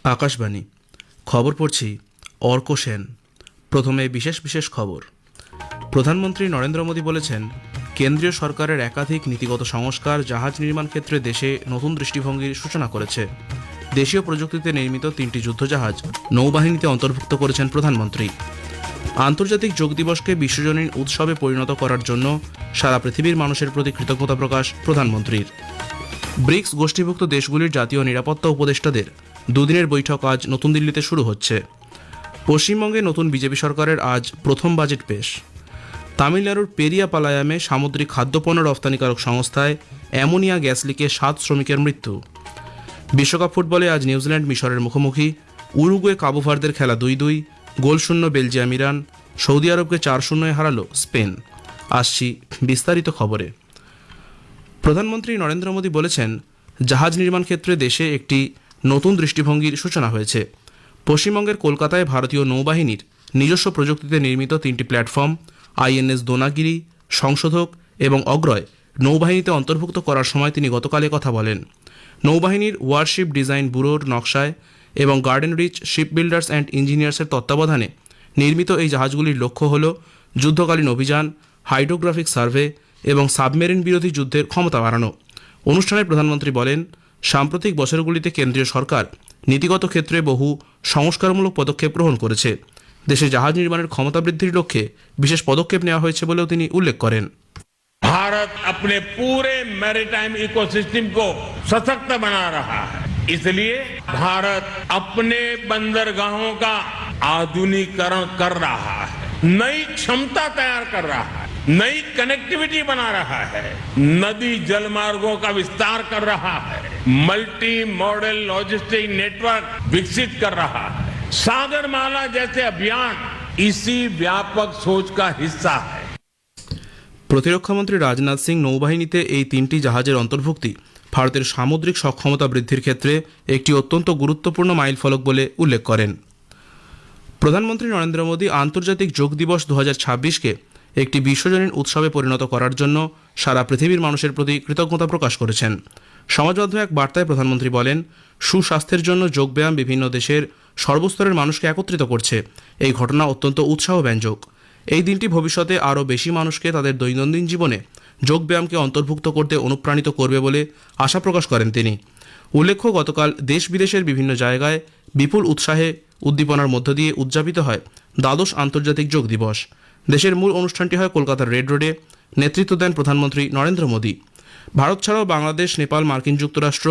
আকাশবাণী খবর পড়ছি অর্ক সেন। প্রথমে বিশেষ বিশেষ খবর। প্রধানমন্ত্রী নরেন্দ্র মোদী বলেছেন, কেন্দ্রীয় সরকারের একাধিক নীতিগত সংস্কার জাহাজ নির্মাণ ক্ষেত্রে দেশে নতুন দৃষ্টিভঙ্গির সূচনা করেছে। দেশীয় প্রযুক্তিতে নির্মিত 3টি যুদ্ধজাহাজ নৌবাহিনীতে অন্তর্ভুক্ত করেছেন প্রধানমন্ত্রী। আন্তর্জাতিক যোগ দিবসকে বিশ্বজনীন উৎসবে পরিণত করার জন্য সারা পৃথিবীর মানুষের প্রতি কৃতজ্ঞতা প্রকাশ প্রধানমন্ত্রীর। ব্রিক্স গোষ্ঠীভুক্ত দেশগুলির জাতীয় নিরাপত্তা উপদেষ্টাদের দুদিনের বৈঠক আজ নতুন দিল্লিতে শুরু হচ্ছে। পশ্চিমবঙ্গে নতুন বিজেপি সরকারের আজ প্রথম বাজেট পেশ। তামিলনাড়ুর পেরিয়াপালায়ামে সামুদ্রিক খাদ্যপণ্য রপ্তানিকারক সংস্থায় অ্যামোনিয়া গ্যাস লিকে 7 শ্রমিকের মৃত্যু। বিশ্বকাপ ফুটবলে আজ নিউজিল্যান্ড মিশরের মুখোমুখি। উরুগুয়ে কাবু ভার্দের খেলা 2-2, গোলশূন্য বেলজিয়াম ইরান। সৌদি আরবকে 4-0 হারালো স্পেন। আসছি বিস্তারিত খবরে। প্রধানমন্ত্রী নরেন্দ্র মোদী বলেছেন, জাহাজ নির্মাণ ক্ষেত্রে দেশে একটি নতুন দৃষ্টিভঙ্গির সূচনা হয়েছে। পশ্চিমবঙ্গের কলকাতায় ভারতীয় নৌবাহিনীর নিজস্ব প্রযুক্তিতে নির্মিত 3টি প্ল্যাটফর্ম আইএনএস দোনাগিরি, সংশোধক এবং অগ্রয় নৌবাহিনীতে অন্তর্ভুক্ত করার সময় তিনি গতকাল কথা বলেন। নৌবাহিনীর ওয়ারশিপ ডিজাইন ব্যুরোর নকশায় এবং Garden Reach shipbuilders and ইঞ্জিনিয়ার্সের তত্ত্বাবধানে নির্মিত এই জাহাজগুলির লক্ষ্য হল যুদ্ধকালীন অভিযান, হাইড্রোগ্রাফিক সার্ভে এবং সাবমেরিন বিরোধী যুদ্ধের ক্ষমতা বাড়ানো। অনুষ্ঠানে প্রধানমন্ত্রী বলেন, সাম্প্রতিক বছরগুলিতে কেন্দ্রীয় সরকার নীতিগত ক্ষেত্রে বহু সংস্কারমূলক পদক্ষেপ গ্রহণ করেছে। দেশে জাহাজ নির্মাণের ক্ষমতা বৃদ্ধির লক্ষ্যে বিশেষ পদক্ষেপ নেওয়া হয়েছে বলেও তিনি উল্লেখ করেন। भारत अपने पूरे मैरीटाइम इकोसिस्टम को सशक्त बना रहा है, इसलिए भारत अपने बंदरगाहों का आधुनिकीकरण कर रहा है, नई क्षमता तैयार कर रहा है, नई कनेक्टिविटी बना रहा है, नदी जल मार्गों का विस्तार कर रहा है, मल्टी मॉडल लॉजिस्टिक नेटवर्क विकसित कर रहा है। सागरमाला जैसे अभियान इसी व्यापक सोच का हिस्सा है। প্রতিরক্ষামন্ত্রী রাজনাথ সিং নৌবাহিনীতে এই 3টি জাহাজের অন্তর্ভুক্তি ভারতের সামুদ্রিক সক্ষমতা বৃদ্ধির ক্ষেত্রে একটি অত্যন্ত গুরুত্বপূর্ণ মাইলফলক বলে উল্লেখ করেন। প্রধানমন্ত্রী নরেন্দ্র মোদী আন্তর্জাতিক যোগ দিবস 2026কে একটি বিশ্বজনীন উৎসবে পরিণত করার জন্য সারা পৃথিবীর মানুষের প্রতি কৃতজ্ঞতা প্রকাশ করেছেন। সমাজমাধ্যমে এক বার্তায় প্রধানমন্ত্রী বলেন, সুস্বাস্থ্যের জন্য যোগব্যায়াম বিভিন্ন দেশের সর্বস্তরের মানুষকে একত্রিত করছে। এই ঘটনা অত্যন্ত উৎসাহব্যঞ্জক। এই দিনটি ভবিষ্যতে আরও বেশি মানুষকে তাদের দৈনন্দিন জীবনে যোগব্যায়ামকে অন্তর্ভুক্ত করতে অনুপ্রাণিত করবে বলে আশা প্রকাশ করেন তিনি। উল্লেখ্য, গতকাল দেশ বিদেশের বিভিন্ন জায়গায় বিপুল উৎসাহে উদ্দীপনার মধ্য দিয়ে উদযাপিত হয় দ্বাদশ আন্তর্জাতিক যোগ দিবস। দেশের মূল অনুষ্ঠানটি হয় কলকাতার রেড রোডে। নেতৃত্ব দেন প্রধানমন্ত্রী নরেন্দ্র মোদী। ভারত ছাড়াও বাংলাদেশ, নেপাল, মার্কিন যুক্তরাষ্ট্র,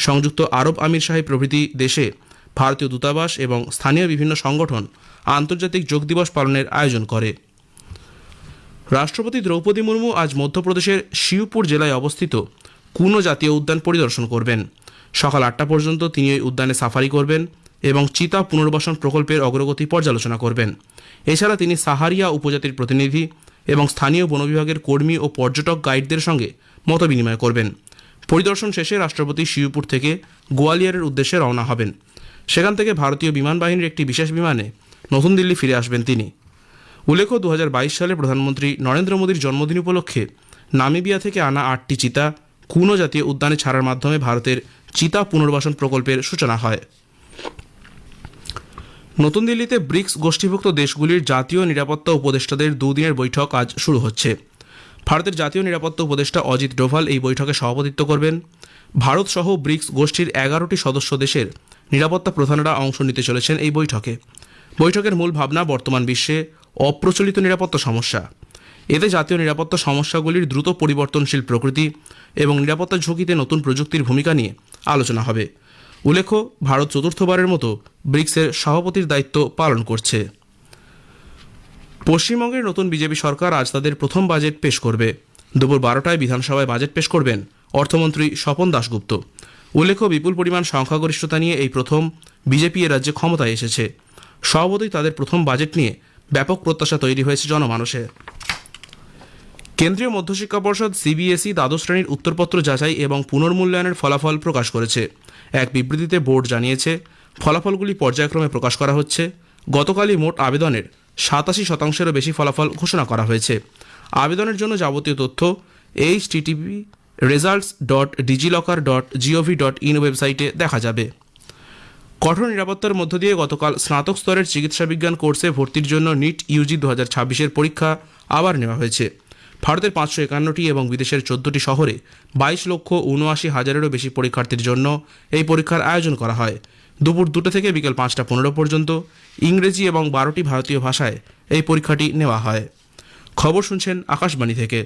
সংযুক্ত আরব আমিরশাহী প্রভৃতি দেশে ভারতীয় দূতাবাস এবং স্থানীয় বিভিন্ন সংগঠন আন্তর্জাতিক যোগ দিবস পালনের আয়োজন করে। রাষ্ট্রপতি দ্রৌপদী মুর্মু আজ মধ্যপ্রদেশের শিবপুর জেলায় অবস্থিত কুনো জাতীয় উদ্যান পরিদর্শন করবেন। সকাল 8টা পর্যন্ত তিনি এই উদ্যানে সাফারি করবেন এবং চিতা পুনর্বাসন প্রকল্পের অগ্রগতি পর্যালোচনা করবেন। এছাড়া তিনি সাহারিয়া উপজাতির প্রতিনিধি এবং স্থানীয় বন বিভাগের কর্মী ও পর্যটক গাইডদের সঙ্গে মতবিনিময় করবেন। পরিদর্শন শেষে রাষ্ট্রপতি শিবপুর থেকে গোয়ালিয়রের উদ্দেশ্যে রওনা হবেন। সেখান থেকে ভারতীয় বিমান বাহিনীর একটি বিশেষ বিমানে নতুন দিল্লি ফিরে আসবেন তিনি। উল্লেখ্য, 2022 সালে প্রধানমন্ত্রী নরেন্দ্র মোদীর জন্মদিন উপলক্ষে নামিবিয়া থেকে আনা 8টি চিতা কুনো জাতীয় উদ্যানে ছাড়ার মাধ্যমে ভারতের চিতা পুনর্বাসন প্রকল্পের সূচনা হয়। নতুন দিল্লিতে ব্রিক্স গোষ্ঠীভুক্ত দেশগুলির জাতীয় নিরাপত্তা উপদেষ্টাদের দুদিনের বৈঠক আজ শুরু হচ্ছে। ভারতের জাতীয় নিরাপত্তা উপদেষ্টা অজিত ডোভাল এই বৈঠকে সভাপতিত্ব করবেন। ভারত সহ ব্রিক্স গোষ্ঠীর 11টি সদস্য দেশের নিরাপত্তা প্রধানরা অংশ নিতে চলেছেন এই বৈঠকে। বৈঠকের মূল ভাবনা বর্তমান বিশ্বে অপ্রচলিত নিরাপত্তা সমস্যা। এতে জাতীয় নিরাপত্তা সমস্যাগুলির দ্রুত পরিবর্তনশীল প্রকৃতি এবং নিরাপত্তা ঝুঁকিতে নতুন প্রযুক্তির ভূমিকা নিয়ে আলোচনা হবে। উল্লেখ্য, ভারত চতুর্থবারের মতো ব্রিক্সের সভাপতির দায়িত্ব পালন করছে। পশ্চিমবঙ্গের নতুন বিজেপি সরকার আজ তাদের প্রথম বাজেট পেশ করবে। দুপুর 12টায় বিধানসভায় বাজেট পেশ করবেন অর্থমন্ত্রী স্বপন দাশগুপ্ত। উল্লেখ্য, বিপুল পরিমাণ সংখ্যাগরিষ্ঠতা নিয়ে এই প্রথম বিজেপি এ রাজ্যে ক্ষমতায় এসেছে। স্বভাবতই তাদের প্রথম বাজেট নিয়ে ব্যাপক প্রত্যাশা তৈরি হয়েছে জনমানসে। কেন্দ্রীয় মধ্যশিক্ষা পর্ষদ সিবিএসই দ্বাদশ শ্রেণীর উত্তরপত্র যাচাই এবং পুনর্মূল্যায়নের ফলাফল প্রকাশ করেছে। এক বিবৃতিতে বোর্ড জানিয়েছে, ফলাফলগুলি পর্যায়ক্রমে প্রকাশ করা হচ্ছে। গতকালই মোট আবেদনের 87%-এরও বেশি ফলাফল ঘোষণা করা হয়েছে। আবেদনের জন্য যাবতীয় তথ্য http://results.digilocker.gov.in ওয়েবসাইটে দেখা যাবে। কঠোর নিরাপত্তার মধ্য দিয়ে গতকাল স্নাতক স্তরের চিকিৎসা বিজ্ঞান কোর্সে ভর্তির জন্য নিট ইউজি 2026-এর পরীক্ষা আবার নেওয়া হয়েছে। ভারতের 551টি এবং বিদেশের 14টি শহরে 22,79,000-এরও বেশি পরীক্ষার্থীর জন্য এই পরীক্ষার আয়োজন করা হয়। দুপুর 2টা থেকে বিকেল 5টা 15 পর্যন্ত ইংরেজি এবং 12টি ভারতীয় ভাষায় এই পরীক্ষাটি নেওয়া হয়। খবর শুনছেন আকাশবাণী থেকে।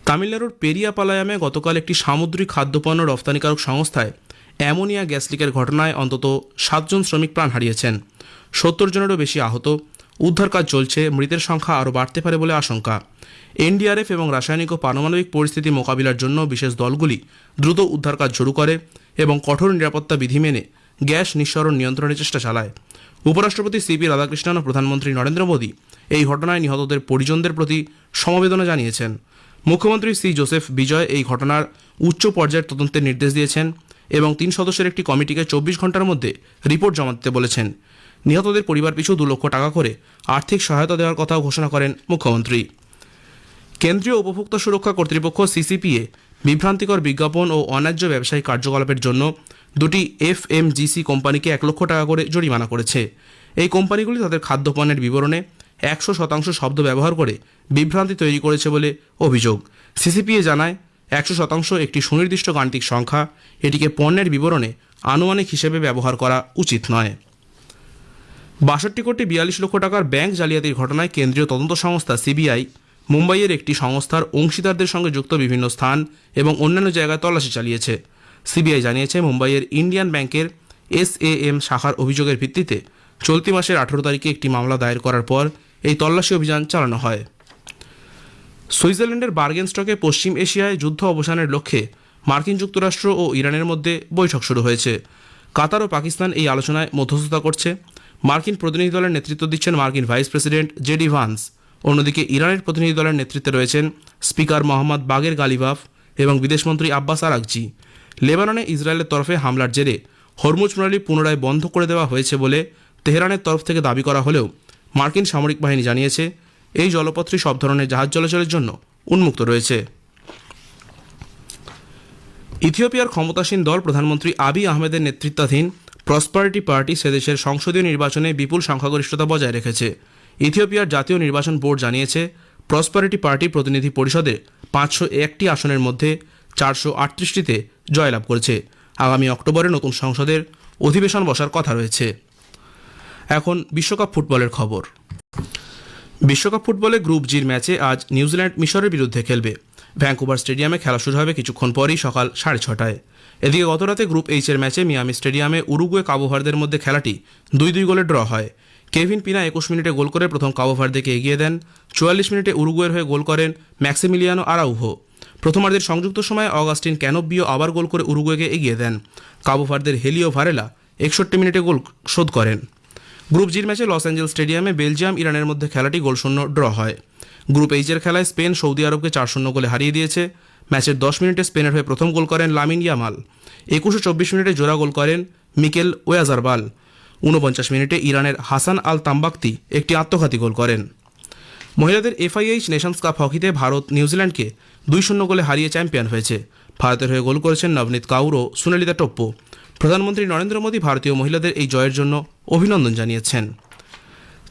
তামিলনাড়ুর পেরিয়াপালায়ামে গতকাল একটি সামুদ্রিক খাদ্যপণ্য রফতানিকারক সংস্থায় অ্যামোনিয়া গ্যাস লিকের ঘটনায় অন্তত 7 জন শ্রমিক প্রাণ হারিয়েছেন। 70 জনেরও বেশি আহত। উদ্ধার কাজ চলছে, মৃতের সংখ্যা আরও বাড়তে পারে বলে আশঙ্কা। এনডিআরএফ এবং রাসায়নিক ও পারমাণবিক পরিস্থিতি মোকাবিলার জন্য বিশেষ দলগুলি দ্রুত উদ্ধার কাজ শুরু করে এবং কঠোর নিরাপত্তা বিধি মেনে গ্যাস নিঃসরণ নিয়ন্ত্রণের চেষ্টা চালায়। উপরাষ্ট্রপতি সিপি রাধাকৃষ্ণন ও প্রধানমন্ত্রী নরেন্দ্র মোদী এই ঘটনায় নিহতদের পরিজনদের প্রতি সমবেদনা জানিয়েছেন। মুখ্যমন্ত্রী সি জোসেফ বিজয় এই ঘটনার উচ্চ পর্যায়ের তদন্তের নির্দেশ দিয়েছেন এবং 3 সদস্যের একটি কমিটিকে 24 ঘন্টার মধ্যে রিপোর্ট জমা দিতে বলেছেন। নিহতদের পরিবার পিছু 2 লক্ষ টাকা করে আর্থিক সহায়তা দেওয়ার কথাও ঘোষণা করেন মুখ্যমন্ত্রী। কেন্দ্রীয় উপভোক্তা সুরক্ষা কর্তৃপক্ষ সিসিপিএ বিভ্রান্তিকর বিজ্ঞাপন ও অন্যায্য ব্যবসায়িক কার্যকলাপের জন্য 2টি এফএমজিসি কোম্পানিকে 1 লক্ষ টাকা করে জরিমানা করেছে। এই কোম্পানিগুলি তাদের খাদ্যপণ্যের বিবরণে 100% শব্দ ব্যবহার করে বিভ্রান্তি তৈরি করেছে বলে অভিযোগ। সিসিপিএ জানায় 100% একটি সুনির্দিষ্ট গাণিতিক সংখ্যা, এটিকে পণ্যের বিবরণে আনুমানিক হিসেবে ব্যবহার করা উচিত নয়। 62,42 লক্ষ টাকার ব্যাংক জালিয়াতির ঘটনায় কেন্দ্রীয় তদন্ত সংস্থা সিবিআই মুম্বাইয়ের একটি সংস্থার অংশীদারদের সঙ্গে যুক্ত বিভিন্ন স্থান এবং অন্যান্য জায়গায় তল্লাশি চালিয়েছে। সিবিআই জানিয়েছে মুম্বাইয়ের ইন্ডিয়ান ব্যাংকের SAM শাখার অভিযোগের ভিত্তিতে চলতি মাসের 18 তারিখে একটি মামলা দায়ের করার পর এই তল্লাশি অভিযান চালানো হয়। সুইজারল্যান্ডের বার্গেনস্টকে পশ্চিম এশিয়ায় যুদ্ধ অবসানের লক্ষ্যে মার্কিন যুক্তরাষ্ট্র ও ইরানের মধ্যে বৈঠক শুরু হয়েছে। কাতার ও পাকিস্তান এই আলোচনায় মধ্যস্থতা করছে। মার্কিন প্রতিনিধি দলের নেতৃত্ব দিচ্ছেন মার্কিন ভাইস প্রেসিডেন্ট জেডি ভান্স। অন্যদিকে ইরানের প্রতিনিধি দলের নেতৃত্বে রয়েছেন স্পিকার মোহাম্মদ বাগের গালিবাফ এবং বিদেশমন্ত্রী আব্বাস আরাকচি। লেবাননে ইসরায়েলের তরফে হামলার জেরে হরমুজ প্রণালী পুনরায় বন্ধ করে দেওয়া হয়েছে বলে তেহরানের তরফ থেকে দাবি করা হলেও মার্কিন সামরিক বাহিনী জানিয়েছে এই জলপথটি সব ধরনের জাহাজ চলাচলের জন্য উন্মুক্ত রয়েছে। ইথিওপিয়ার ক্ষমতাসীন দল প্রধানমন্ত্রী আবিই আহমেদের নেতৃত্বাধীন প্রসপারিটি পার্টি সেদেশের সংসদীয় নির্বাচনে বিপুল সংখ্যাগরিষ্ঠতা বজায় রেখেছে। ইথিওপিয়ার জাতীয় নির্বাচন বোর্ড জানিয়েছে প্রসপারিটি পার্টি প্রতিনিধি পরিষদে 501টি আসনের মধ্যে 438টিতে জয়লাভ করেছে। আগামী অক্টোবরে নতুন সংসদের অধিবেশন বসার কথা রয়েছে। এখন বিশ্বকাপ ফুটবলের খবর। বিশ্বকাপ ফুটবলে গ্রুপ জির ম্যাচে আজ নিউজিল্যান্ড মিশরের বিরুদ্ধে খেলবে। ভ্যাঙ্কুভার স্টেডিয়ামে খেলা শুরু হবে কিছুক্ষণ পরই সকাল 6:30টায়। এদিকে গতরাতে গ্রুপ এইচের ম্যাচে মিয়ামি স্টেডিয়ামে উরুগুয়ে কাবো ভার্দের মধ্যে খেলাটি 2-2 গোলে ড্র হয়। কেভিন পিনা 21 মিনিটে গোল করে প্রথম কাবো ভার্দেকে এগিয়ে দেন। 44 মিনিটে উরুগুয়ের হয়ে গোল করেন ম্যাক্সিমিলিয়ানো আরাউহো। প্রথমার্ধের সংযুক্ত সময়ে অগাস্টিন ক্যানোবিও আবার গোল করে উরুগুয়েকে এগিয়ে দেন। কাবো ভার্দের হেলিও ভারেলা 61 মিনিটে গোল শোধ করেন। গ্রুপ জির ম্যাচে লস অ্যাঞ্জেলস স্টেডিয়ামে বেলজিয়াম ইরানের মধ্যে খেলাটি গোলশূন্য ড্র হয়। গ্রুপ এইচের খেলায় স্পেন সৌদি আরবকে 4-0 গোলে হারিয়ে দিয়েছে। ম্যাচের 10 মিনিটে স্পেনের হয়ে প্রথম গোল করেন লামিন ইয়ামাল। 21-24 মিনিটে জোড়া গোল করেন মিকেল ওয়াজারবাল। 49 মিনিটে ইরানের হাসান আল তাম্বাক্তি একটি আত্মঘাতী গোল করেন। মহিলাদের FIH নেশনস কাপ হকিতে ভারত নিউজিল্যান্ডকে 2-0 গোলে হারিয়ে চ্যাম্পিয়ন হয়েছে। ভারতের হয়ে গোল করেছেন নবনীত কাউর ও সুনেলিতা টোপ্পো। প্রধানমন্ত্রী নরেন্দ্র মোদী ভারতীয় মহিলাদের এই জয়ের জন্য অভিনন্দন জানিয়েছেন।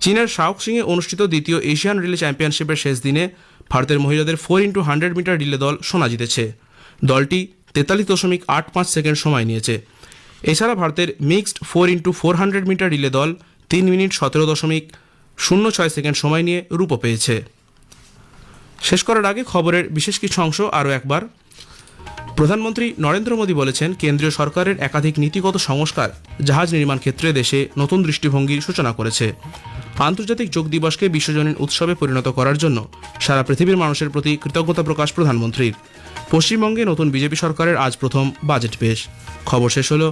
চীনের শাওক্সিংয়ে অনুষ্ঠিত দ্বিতীয় এশিয়ান রিলে চ্যাম্পিয়নশিপের শেষ দিনে ভারতের মহিলাদের 4x100 মিটার রিলে দল সোনা জিতেছে। দলটি 43.85 সেকেন্ড সময় নিয়েছে। এছাড়া ভারতের মিক্সড 4x400 মিটার রিলে দল 3 মিনিট 17.06 সেকেন্ড সময় নিয়ে রূপো পেয়েছে। শেষ করার আগে খবরের বিশেষ কিছু অংশ আরও একবার। প্রধানমন্ত্রী নরেন্দ্র মোদী বলেছেন কেন্দ্রীয় সরকারের একাধিক নীতিগত সংস্কার জাহাজ নির্মাণ ক্ষেত্রে দেশে নতুন দৃষ্টিভঙ্গির সূচনা করেছে। আন্তর্জাতিক যোগ দিবসকে বিশ্বজনীন উৎসবে পরিণত করার জন্য সারা পৃথিবীর মানুষের প্রতি কৃতজ্ঞতা প্রকাশ প্রধানমন্ত্রীর। পশ্চিমবঙ্গে নতুন বিজেপি সরকারের আজ প্রথম বাজেট পেশ। খবর শেষ হলো।